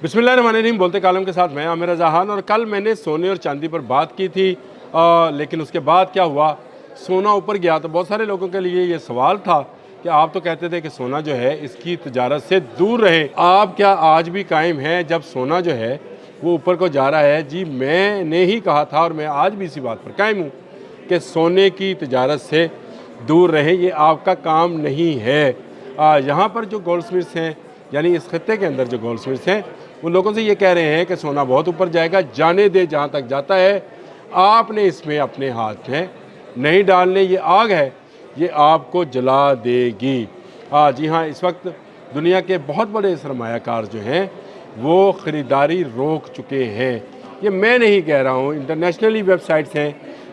बिस्मिल्लाहिर्रहमानिर्रहीम। बोलते कालम के साथ मैं आमिर रज़ा खान। और कल मैंने सोने और चांदी पर बात की थी, लेकिन उसके बाद क्या हुआ, सोना ऊपर गया तो बहुत सारे लोगों के लिए ये सवाल था कि आप तो कहते थे कि सोना जो है इसकी तजारत से दूर रहे, आप क्या आज भी कायम हैं जब सोना जो है वो ऊपर को जा रहा है? जी मैंने ही कहा था और मैं आज भी इसी बात पर कायम हूँ कि सोने की तजारत से दूर रहें, ये आपका काम नहीं है। यहाँ पर जो गोल्ड स्मिथ्स हैं, यानी इस खत्ते के अंदर जो गोल्ड स्मिथ्स हैं, वो लोगों से ये कह रहे हैं कि सोना बहुत ऊपर जाएगा, जाने दे जहाँ तक जाता है, आपने इसमें अपने हाथ हैं नहीं डालने, ये आग है, ये आपको जला देगी। जी हाँ, इस वक्त दुनिया के बहुत बड़े सरमायाकार जो हैं वो ख़रीदारी रोक चुके हैं। ये मैं नहीं कह रहा हूँ, इंटरनेशनली वेबसाइट्स हैं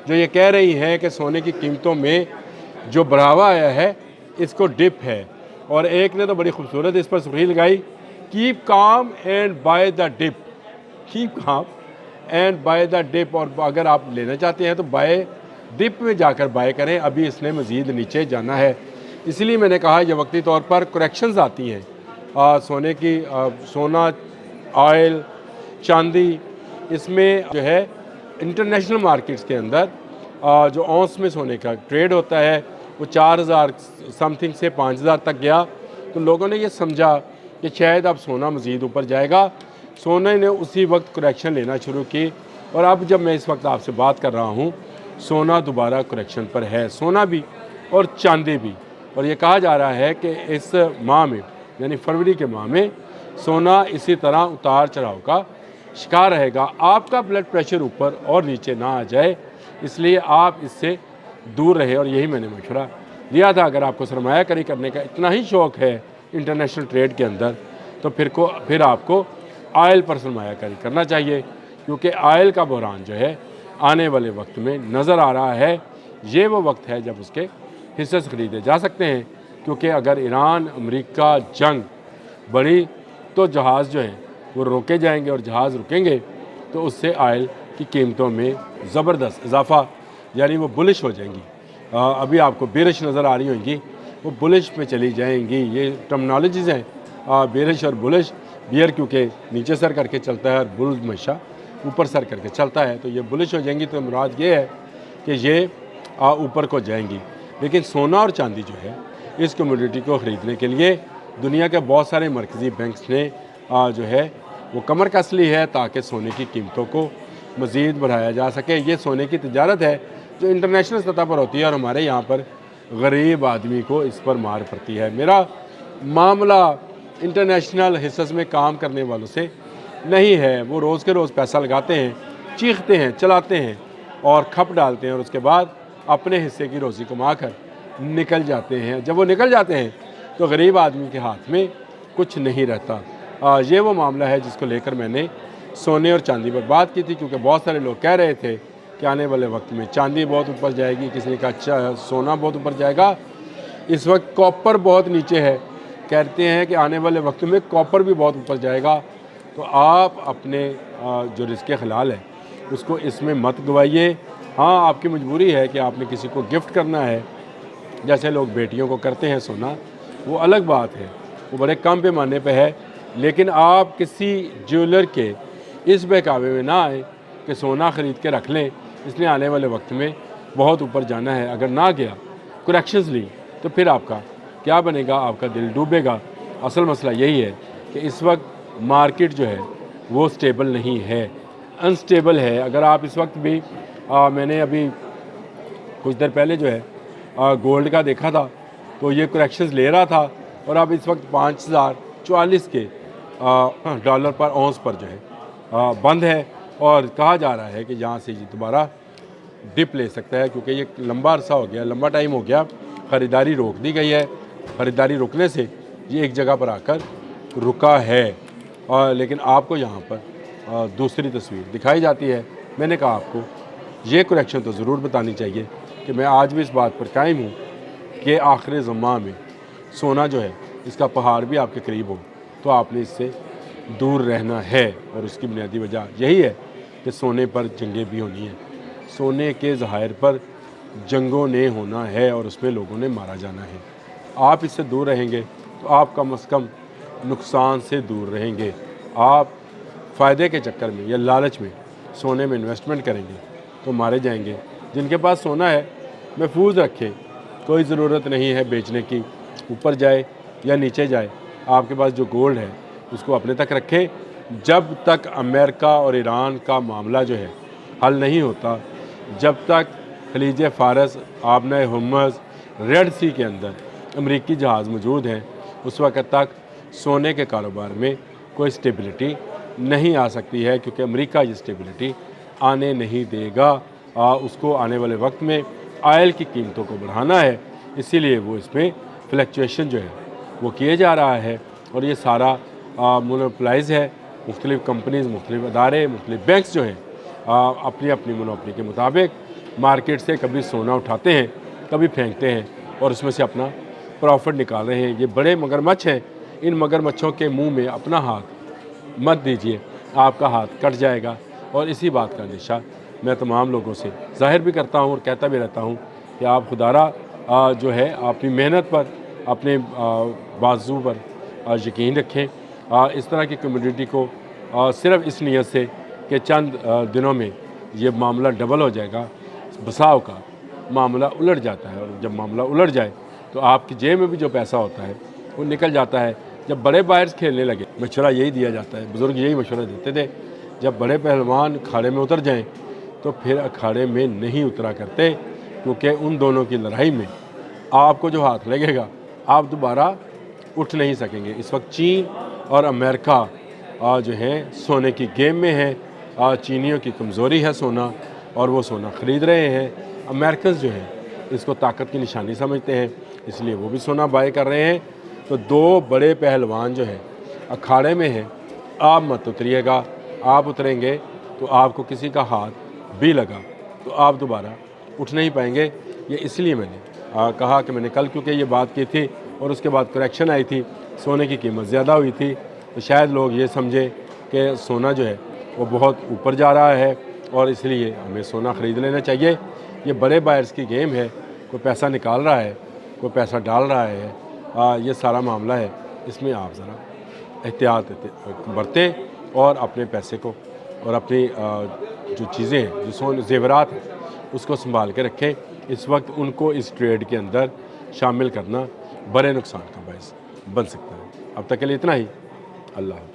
जो ये कह रही हैं कि सोने की कीमतों में जो बढ़ावा आया है इसको डिप है। और एक ने तो बड़ी खूबसूरत इस पर सुर्खी लगाई, keep calm and buy the dip, keep calm and buy the dip. और अगर आप लेना चाहते हैं तो बाय डिप में जाकर बाय करें, अभी इसने मज़ीद नीचे जाना है। इसलिए मैंने कहा ये वक्ती तौर पर करेक्शंस आती हैं सोने की, सोना, ऑयल, चांदी, इसमें जो है इंटरनेशनल मार्केट्स के अंदर जो औंस में सोने का ट्रेड होता है वो 4000 समथिंग से 5000 तक गया, तो लोगों ने ये समझा कि शायद अब सोना मज़ीद ऊपर जाएगा। सोने ने उसी वक्त करेक्शन लेना शुरू की और अब जब मैं इस वक्त आपसे बात कर रहा हूँ सोना दोबारा करेक्शन पर है, सोना भी और चांदी भी। और ये कहा जा रहा है कि इस माह में, यानी फरवरी के माह में, सोना इसी तरह उतार चढ़ाव का शिकार रहेगा। आपका ब्लड प्रेशर ऊपर और नीचे ना आ जाए, इसलिए आप इससे दूर रहे। और यही मैंने मशवरा दिया था। अगर आपको सरमायाकारी करने का इतना ही शौक़ है इंटरनेशनल ट्रेड के अंदर, तो फिर आपको ऑयल पर सरमायाकारी करना चाहिए, क्योंकि ऑयल का बहरान जो है आने वाले वक्त में नज़र आ रहा है। ये वो वक्त है जब उसके हिस्से ख़रीदे जा सकते हैं, क्योंकि अगर ईरान अमेरिका जंग बढ़ी तो जहाज़ जो हैं वो रोके जाएंगे, और जहाज़ रुकेंगे तो उससे ऑयल की कीमतों में ज़बरदस्त इजाफ़ा, यानी वो बुलिश हो जाएंगी। अभी आपको बेरिश नज़र आ रही होंगी, वो बुलिश पे चली जाएंगी। ये टर्मिनोलॉजीज़ हैं, बेरिश और बुलिश। बियर क्योंकि नीचे सर करके चलता है और बुल हमेशा ऊपर सर करके चलता है, तो ये बुलिश हो जाएंगी। तो मुराद ये है कि ये ऊपर को जाएंगी। लेकिन सोना और चांदी जो है, इस कमोडिटी को ख़रीदने के लिए दुनिया के बहुत सारे मरकज़ी बैंक्स ने जो है वो कमर कस ली है ताकि सोने की कीमतों को मज़ीद बढ़ाया जा सके। ये सोने की तजारत है जो इंटरनेशनल सतह पर होती है, और हमारे यहाँ पर गरीब आदमी को इस पर मार पड़ती है। मेरा मामला इंटरनेशनल हिस्सों में काम करने वालों से नहीं है, वो रोज़ के रोज़ पैसा लगाते हैं, चीखते हैं, चलाते हैं और खप डालते हैं, और उसके बाद अपने हिस्से की रोज़ी कमा कर निकल जाते हैं। जब वो निकल जाते हैं तो गरीब आदमी के हाथ में कुछ नहीं रहता। ये वो मामला है जिसको लेकर मैंने सोने और चांदी पर बात की थी, क्योंकि बहुत सारे लोग कह रहे थे कि आने वाले वक्त में चांदी बहुत ऊपर जाएगी, किसी ने कहा सोना बहुत ऊपर जाएगा। इस वक्त कॉपर बहुत नीचे है, कहते हैं कि आने वाले वक्त में कॉपर भी बहुत ऊपर जाएगा। तो आप अपने जो रिस्क हलाल है उसको इसमें मत गवाइए। हाँ, आपकी मजबूरी है कि आपने किसी को गिफ्ट करना है, जैसे लोग बेटियों को करते हैं सोना, वो अलग बात है, वो बड़े कम पैमाने पे है। लेकिन आप किसी ज्वेलर के इस बहकावे में ना आए कि सोना ख़रीद के रख लें, इसलिए आने वाले वक्त में बहुत ऊपर जाना है। अगर ना गया, करेक्शंस ली, तो फिर आपका क्या बनेगा? आपका दिल डूबेगा। असल मसला यही है कि इस वक्त मार्केट जो है वो स्टेबल नहीं है, अनस्टेबल है। अगर आप इस वक्त भी मैंने अभी कुछ देर पहले जो है गोल्ड का देखा था, तो ये करेक्शंस ले रहा था, और अब इस वक्त 5044 के डॉलर पर औंस पर जो है बंद है। और कहा जा रहा है कि यहाँ से ये दोबारा डिप ले सकता है, क्योंकि ये लंबा अरसा हो गया, लंबा टाइम हो गया, ख़रीदारी रोक दी गई है। ख़रीदारी रुकने से ये एक जगह पर आकर रुका है। लेकिन आपको यहाँ पर दूसरी तस्वीर दिखाई जाती है। मैंने कहा आपको ये करेक्शन तो ज़रूर बतानी चाहिए कि मैं आज भी इस बात पर कायम हूँ कि आखिर ज़मां में सोना जो है इसका पहाड़ भी आपके करीब हो तो आपने इससे दूर रहना है। और उसकी बुनियादी वजह यही है कि सोने पर जंगें भी होनी हैं, सोने के ज़हायर पर जंगों ने होना है, और उसमें लोगों ने मारा जाना है। आप इससे दूर रहेंगे तो आप कम से कम नुकसान से दूर रहेंगे। आप फ़ायदे के चक्कर में या लालच में सोने में इन्वेस्टमेंट करेंगे तो मारे जाएंगे। जिनके पास सोना है महफूज रखें, कोई ज़रूरत नहीं है बेचने की, ऊपर जाए या नीचे जाए, आपके पास जो गोल्ड है उसको अपने तक रखें। जब तक अमेरिका और ईरान का मामला जो है हल नहीं होता, जब तक खलीज फ़ारस, आबना हुर्मुज़, रेड सी के अंदर अमरीकी जहाज़ मौजूद हैं, उस वक़्त तक सोने के कारोबार में कोई स्टेबिलिटी नहीं आ सकती है, क्योंकि अमेरिका ये स्टेबिलिटी आने नहीं देगा। उसको आने वाले वक्त में ऑयल की कीमतों को बढ़ाना है, इसीलिए वो इसमें फ्लक्चुएशन जो है वो किए जा रहा है। और ये सारा मोनोपलाइज है, मुख्तलिफ़ कंपनीज़, मुख्तलिफ़ अदारे, मुख्तलिफ़ बैंक्स जो हैं अपनी अपनी मोनोपली के मुताबिक मार्केट से कभी सोना उठाते हैं, कभी फेंकते हैं और उसमें से अपना प्रॉफिट निकाल रहे हैं। ये बड़े मगरमच्छ हैं, इन मगरमच्छों के मुंह में अपना हाथ मत दीजिए, आपका हाथ कट जाएगा। और इसी बात का अंदेशा मैं तमाम लोगों से ज़ाहिर भी करता हूँ और कहता भी रहता हूँ कि आप खुदारा जो है अपनी मेहनत पर, अपने बाजू पर यकीन रखें। इस तरह की कम्युनिटी को सिर्फ़ इस नीयत से कि चंद दिनों में ये मामला डबल हो जाएगा, बसाव का मामला उलट जाता है। और जब मामला उलट जाए तो आपकी जेब में भी जो पैसा होता है वो निकल जाता है। जब बड़े बायर्स खेलने लगे, मशवरा यही दिया जाता है, बुज़ुर्ग यही मशवरा देते थे, जब बड़े पहलवान अखाड़े में उतर जाएं तो फिर अखाड़े में नहीं उतरा करते, क्योंकि उन दोनों की लड़ाई में आपको जो हाथ लगेगा आप दोबारा उठ नहीं सकेंगे। इस वक्त चीन और अमेरिका जो है सोने की गेम में है। चीनियों की कमज़ोरी है सोना, और वो सोना ख़रीद रहे हैं। अमेरिकन जो हैं इसको ताकत की निशानी समझते हैं, इसलिए वो भी सोना बाय कर रहे हैं। तो दो बड़े पहलवान जो हैं अखाड़े में हैं, आप मत उतरिएगा। आप उतरेंगे तो आपको किसी का हाथ भी लगा तो आप दोबारा उठ नहीं पाएंगे। ये इसलिए मैंने कहा कि मैंने कल क्योंकि ये बात की थी और उसके बाद करेक्शन आई थी, सोने की कीमत ज़्यादा हुई थी, तो शायद लोग ये समझे कि सोना जो है वो बहुत ऊपर जा रहा है और इसलिए हमें सोना ख़रीद लेना चाहिए। ये बड़े बायर्स की गेम है, कोई पैसा निकाल रहा है, कोई पैसा डाल रहा है, ये सारा मामला है। इसमें आप ज़रा एहतियात बरतें और अपने पैसे को और अपनी जो चीज़ें हैं, जो ज़ेवरात हैं, उसको संभाल के रखें। इस वक्त उनको इस ट्रेड के अंदर शामिल करना बड़े नुकसान का बायस बन सकता है। अब तक के लिए इतना ही। अल्लाह।